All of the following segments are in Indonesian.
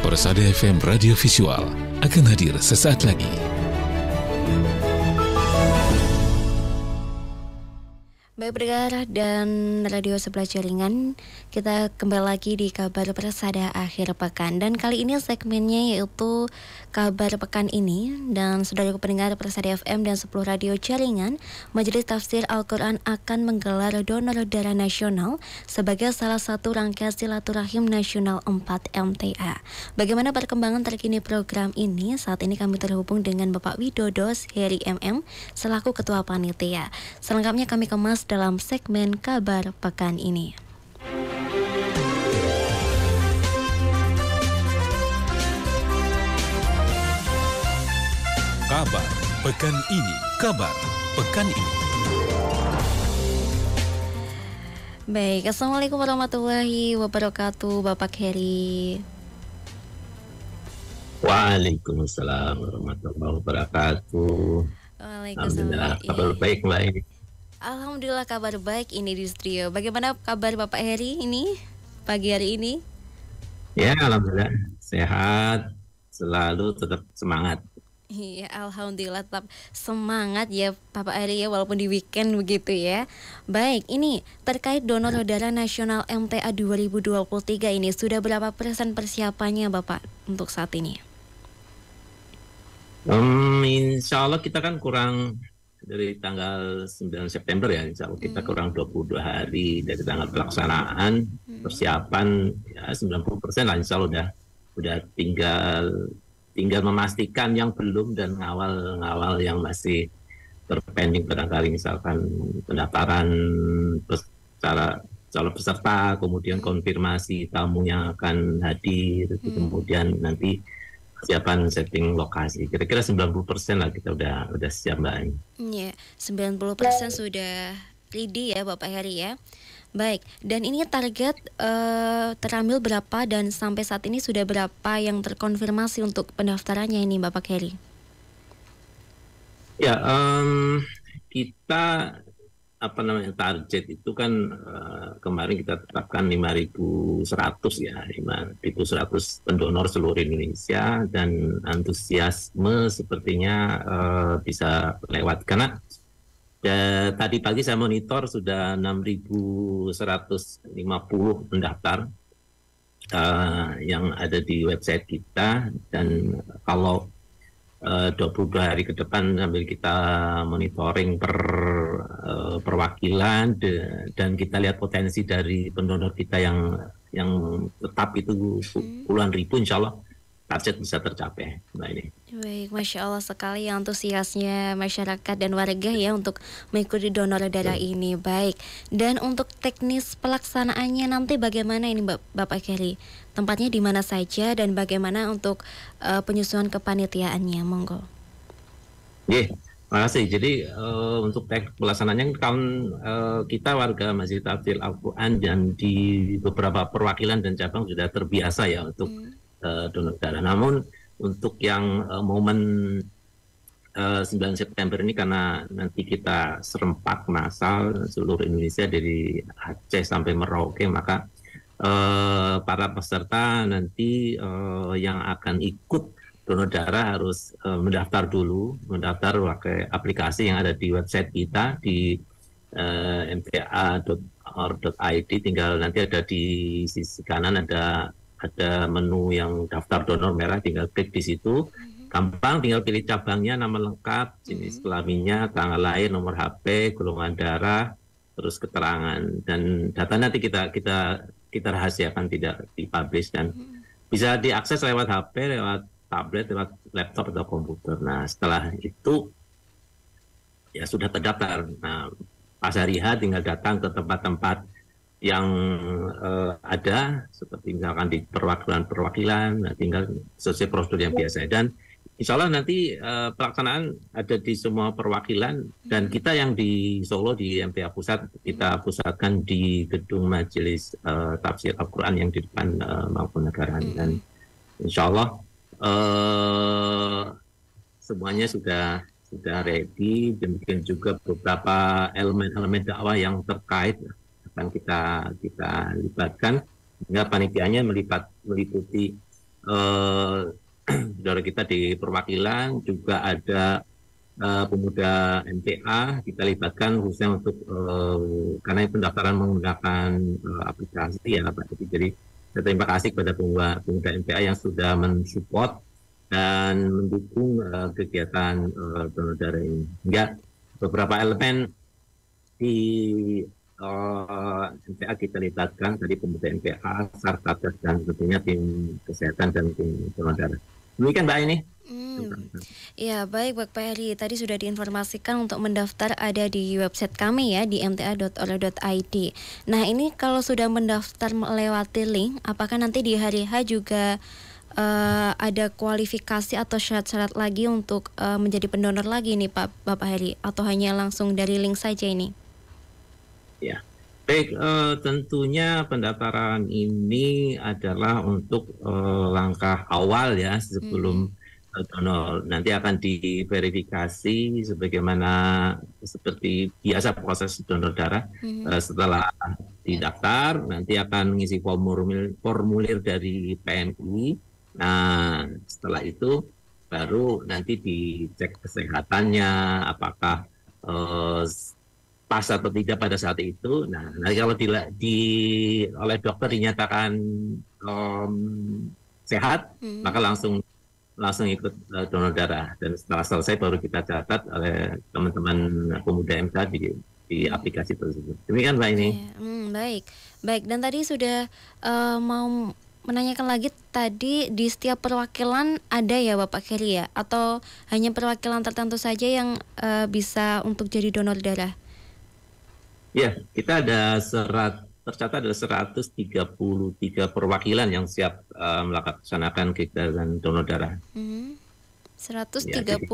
Persada FM Radio Visual akan hadir sesaat lagi. Baik pendengar dan radio sebelah jaringan, kita kembali lagi di kabar Persada akhir pekan. Dan kali ini segmennya yaitu kabar pekan ini. Dan saudara pendengar Persada FM dan 10 radio jaringan, Majelis Tafsir Al-Quran akan menggelar donor darah nasional sebagai salah satu rangkaian silaturahim nasional 4 MTA. Bagaimana perkembangan terkini program ini? Saat ini kami terhubung dengan Bapak Widodo Heri MM selaku Ketua Panitia. Selengkapnya kami kemas dalam segmen kabar pekan ini. Kabar pekan ini, kabar pekan ini. Baik, Assalamualaikum warahmatullahi wabarakatuh, Bapak Heri. Waalaikumsalam warahmatullahi wabarakatuh. Alhamdulillah, kabar baik Mbak ini. Alhamdulillah kabar baik ini di studio. Bagaimana kabar Bapak Heri ini pagi hari ini? Ya, alhamdulillah sehat, selalu tetap semangat. Iya, alhamdulillah tetap semangat ya Bapak Heri ya, walaupun di weekend begitu ya. Baik, ini terkait donor darah nasional MTA 2023 ini sudah berapa persen persiapannya Bapak untuk saat ini? Insya Allah kita kan kurang dari tanggal 9 September ya, insya Allah kita kurang 22 hari dari tanggal pelaksanaan. Persiapan ya 90% lah, insya Allah udah tinggal memastikan yang belum dan ngawal yang masih terpending, barangkali misalkan pendaftaran calon peserta, kemudian konfirmasi tamu yang akan hadir, kemudian nanti persiapan setting lokasi. Kira-kira 90% lah kita udah siap Mbak. Iya, 90% sudah ready ya Bapak Heri ya. Baik, dan ini target terambil berapa dan sampai saat ini sudah berapa yang terkonfirmasi untuk pendaftarannya ini Bapak Heri? Ya, kita target itu kan kemarin kita tetapkan 5.100 ya, 5.100 pendonor seluruh Indonesia, dan antusiasme sepertinya bisa lewat karena tadi pagi saya monitor sudah 6.150 pendaftar yang ada di website kita, dan kalau 22 hari ke depan sambil kita monitoring perwakilan dan kita lihat potensi dari pendonor kita yang tetap itu puluhan ribu, insya Allah target bisa tercapai Mbak ini. Baik, Masya Allah sekali yang antusiasnya masyarakat dan warga ya untuk mengikuti donor darah ini. Baik, dan untuk teknis pelaksanaannya nanti bagaimana ini Bapak Heri? Tempatnya di mana saja dan bagaimana untuk penyusunan kepanitiaannya? Monggo. Makasih. Jadi untuk teknik pelaksanaannya kan kita warga Masjid Tafsir Al-Quran dan di beberapa perwakilan dan cabang sudah terbiasa ya untuk donor darah. Namun untuk yang momen 9 September ini, karena nanti kita serempak massal seluruh Indonesia dari Aceh sampai Merauke, maka para peserta nanti yang akan ikut donor darah harus mendaftar pakai aplikasi yang ada di website kita di mta.or.id. Tinggal nanti ada di sisi kanan ada menu yang daftar donor merah, tinggal klik di situ. Gampang, tinggal pilih cabangnya, nama lengkap, jenis kelaminnya, tanggal lahir, nomor HP, golongan darah, terus keterangan, dan data nanti kita rahasiakan, tidak dipublish, dan bisa diakses lewat HP, lewat tablet, lewat laptop atau komputer. Nah, setelah itu ya sudah terdaftar. Nah, pas hari H tinggal datang ke tempat-tempat yang ada, seperti misalkan di perwakilan, nah tinggal sesuai prosedur yang biasa. Dan insya Allah nanti pelaksanaan ada di semua perwakilan, dan kita yang di Solo di MTA Pusat, kita pusatkan di gedung Majelis Tafsir Al-Quran yang di depan Mangkunegaran. Dan insya Allah semuanya sudah ready. Demikian juga beberapa elemen-elemen dakwah yang terkait akan kita libatkan, sehingga panitianya meliputi saudara kita di perwakilan, juga ada pemuda MTA kita libatkan khususnya untuk karena pendaftaran menggunakan aplikasi ya Pak. Jadi saya terima kasih kepada pemuda MTA yang sudah mensupport dan mendukung kegiatan donor darah ini. Hingga beberapa elemen di MTA kita libatkan, tadi pemuda MTA, Sarkadas, dan tentunya tim kesehatan dan tim donor darah. Demikian Mbak ini. Ya, baik Pak Heri. Tadi sudah diinformasikan untuk mendaftar ada di website kami ya, di mta.org.id. Nah, ini kalau sudah mendaftar melewati link, apakah nanti di hari H juga ada kualifikasi atau syarat-syarat lagi untuk menjadi pendonor lagi nih Bapak Heri, atau hanya langsung dari link saja ini? Ya, baik, tentunya pendaftaran ini adalah untuk langkah awal ya sebelum donor. Nanti akan diverifikasi sebagaimana seperti biasa proses donor darah. Setelah didaftar, nanti akan mengisi formulir dari PMI. Nah, setelah itu baru nanti dicek kesehatannya, apakah pas atau tidak pada saat itu. Nah, nanti kalau oleh dokter dinyatakan sehat, maka langsung ikut donor darah, dan setelah selesai baru kita catat oleh teman-teman pemuda MK di aplikasi tersebut. Demikian Mbak ini. Baik. Dan tadi sudah mau menanyakan lagi, tadi di setiap perwakilan ada ya Bapak Heri ya, atau hanya perwakilan tertentu saja yang bisa untuk jadi donor darah? Ya, kita ada tercatat ada 133 perwakilan yang siap melaksanakan kegiatan donor darah. 133?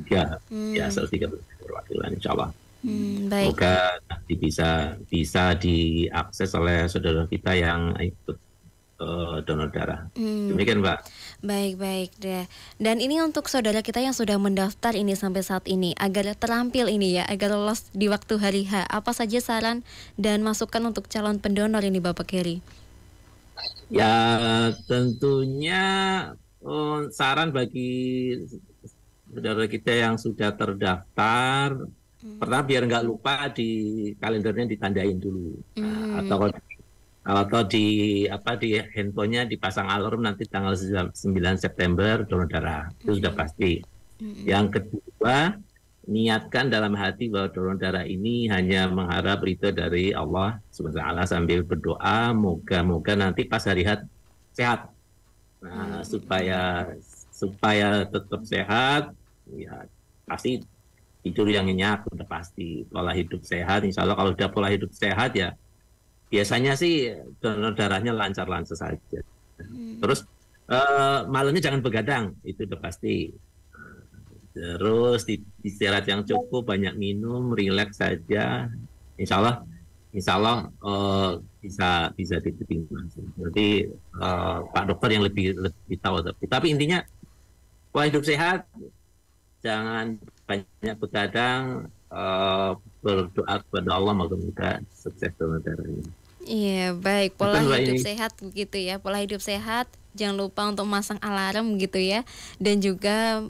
Ya, 133 perwakilan, insya Allah. Baik. Semoga nanti bisa diakses oleh saudara kita yang ikut donor darah. Demikian Mbak. Baik deh. Dan ini untuk saudara kita yang sudah mendaftar ini sampai saat ini, agar terampil ini ya, agar lolos di waktu hari H, apa saja saran dan masukan untuk calon pendonor ini Bapak Heri? Ya, tentunya saran bagi saudara kita yang sudah terdaftar, pertama biar nggak lupa di kalendernya ditandain dulu. Atau di handphonenya dipasang alarm nanti tanggal 9 September donor darah, itu sudah pasti. Yang kedua, niatkan dalam hati bahwa donor darah ini hanya mengharap ridho dari Allah SWT, sambil berdoa moga-moga nanti pas hari H sehat. Nah, supaya tetap sehat, ya pasti tidur yang nyenyak, udah pasti. Pola hidup sehat, insya Allah kalau udah pola hidup sehat ya biasanya sih donor darahnya lancar-lancar saja. Terus malamnya jangan begadang, itu udah pasti. Terus istirahat yang cukup, banyak minum, rileks saja. Insya Allah bisa diterima. Berarti Pak Dokter yang lebih tahu. Tapi intinya pola hidup sehat, jangan banyak begadang, berdoa kepada Allah moga-moga sukses donor darah ini. Iya, baik, pola hidup sehat begitu ya, pola hidup sehat, jangan lupa untuk masang alarm gitu ya, dan juga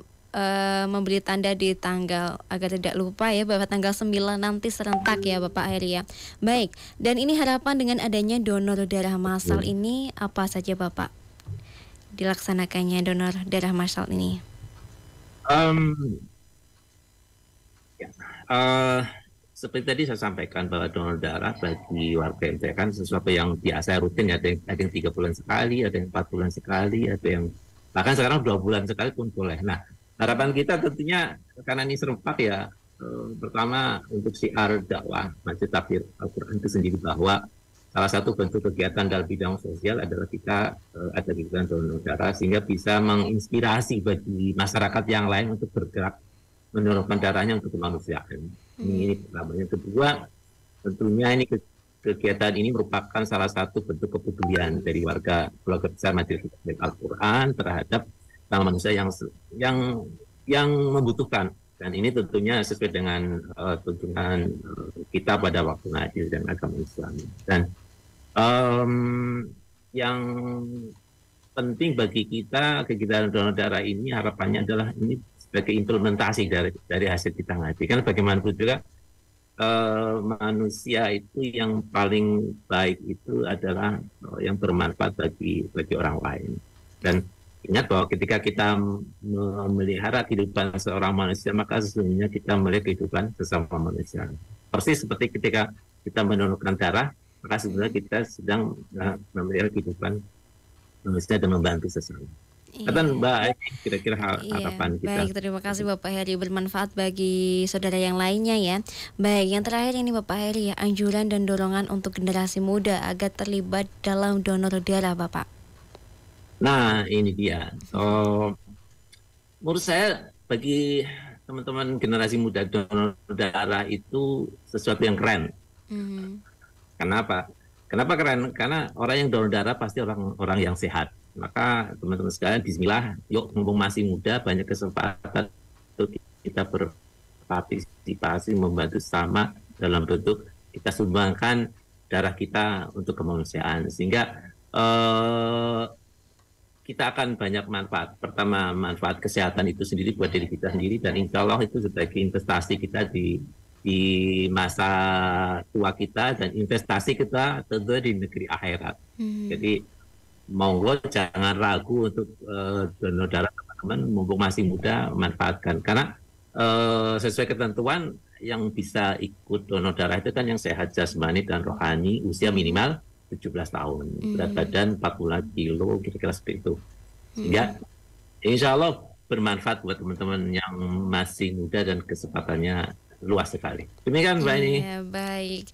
memberi tanda di tanggal agar tidak lupa ya bahwa tanggal 9 nanti serentak ya Bapak Heri ya. Baik, dan ini harapan dengan adanya donor darah massal ini apa saja Bapak dilaksanakannya donor darah massal ini? Seperti tadi saya sampaikan bahwa donor darah bagi warga MTA kan sesuatu yang biasa rutin ya, ada yang 3 bulan sekali, ada yang 4 bulan sekali, ada yang bahkan sekarang 2 bulan sekali pun boleh. Nah, harapan kita tentunya karena ini serempak ya, pertama untuk syiar dakwah Masjid Takfir Al-Quran itu sendiri, bahwa salah satu bentuk kegiatan dalam bidang sosial adalah kita ada kegiatan donor darah, sehingga bisa menginspirasi bagi masyarakat yang lain untuk bergerak mendonorkan darahnya untuk kemanusiaan. Ini pertama. Yang kedua, tentunya ini kegiatan ini merupakan salah satu bentuk kepedulian dari warga keluarga besar Majelis Takfir Al-Quran terhadap manusia yang membutuhkan. Dan ini tentunya sesuai dengan tuntunan kita pada waktu ngaji dan agama Islam. Dan yang penting bagi kita kegiatan donor darah ini harapannya adalah ini sebagai implementasi dari hasil kita ngaji. Kan bagaimanapun juga manusia itu yang paling baik itu adalah yang bermanfaat bagi orang lain. Dan ingat bahwa ketika kita memelihara kehidupan seorang manusia, maka sesungguhnya kita melihara kehidupan sesama manusia. Persis seperti ketika kita mendonorkan darah, maka sebenarnya kita sedang memelihara kehidupan manusia dan membantu sesama. Katakan Mbak, kira-kira harapan kita. Baik, terima kasih Bapak Heri, bermanfaat bagi saudara yang lainnya ya. Baik, yang terakhir ini Bapak Heri ya, anjuran dan dorongan untuk generasi muda agar terlibat dalam donor darah Bapak. Nah, ini dia. Menurut saya bagi teman-teman generasi muda, donor darah itu sesuatu yang keren. Kenapa? Kenapa keren? Karena orang yang donor darah pasti orang yang sehat. Maka teman-teman sekalian, bismillah, yuk mumpung masih muda, banyak kesempatan untuk kita berpartisipasi, membantu sama dalam bentuk kita sumbangkan darah kita untuk kemanusiaan. Sehingga kita akan banyak manfaat. Pertama, manfaat kesehatan itu sendiri buat diri kita sendiri, dan insya Allah itu sebagai investasi kita di masa tua kita, dan investasi kita tentu di negeri akhirat. Jadi monggo jangan ragu untuk donor darah teman-teman, mumpung masih muda, manfaatkan. Karena sesuai ketentuan yang bisa ikut donor darah itu kan yang sehat jasmani dan rohani, usia minimal 17 tahun, berat badan 40 kilo, kira-kira seperti itu. Sehingga insya Allah bermanfaat buat teman-teman yang masih muda dan kesempatannya luas sekali. Demikian Mbak ini. Ya, baik.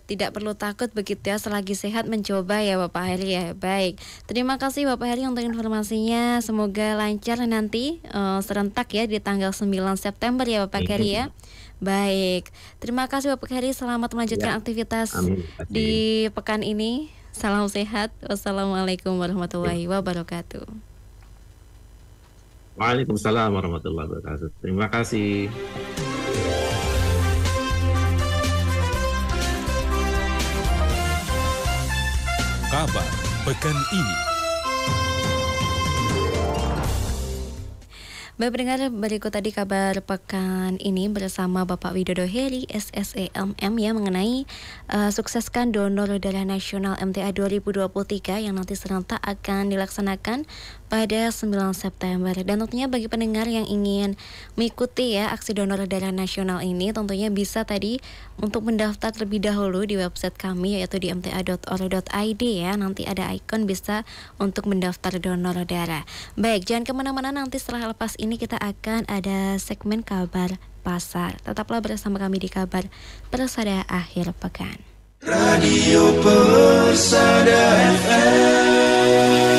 Tidak perlu takut begitu ya, selagi sehat mencoba ya Bapak Heri ya. Baik, terima kasih Bapak Heri untuk informasinya. Semoga lancar nanti serentak ya di tanggal 9 September ya Bapak Heri ya. Baik, terima kasih Bapak Heri. Selamat melanjutkan aktivitas di pekan ini. Salam sehat. Wassalamualaikum warahmatullahi wabarakatuh. Waalaikumsalam warahmatullahi wabarakatuh. Terima kasih. Kabar pekan ini. Baik pendengar, berikut tadi kabar pekan ini bersama Bapak Widodo Heri, SSEMM ya, mengenai sukseskan donor darah nasional MTA 2023 yang nanti serentak akan dilaksanakan pada 9 September. Dan tentunya bagi pendengar yang ingin mengikuti ya aksi donor darah nasional ini, tentunya bisa tadi untuk mendaftar terlebih dahulu di website kami yaitu di mta.or.id ya. Nanti ada ikon bisa untuk mendaftar donor darah. Baik, jangan kemana-mana, nanti setelah lepas ini kita akan ada segmen kabar pasar. Tetaplah bersama kami di kabar Persada akhir pekan. Radio Persada FM.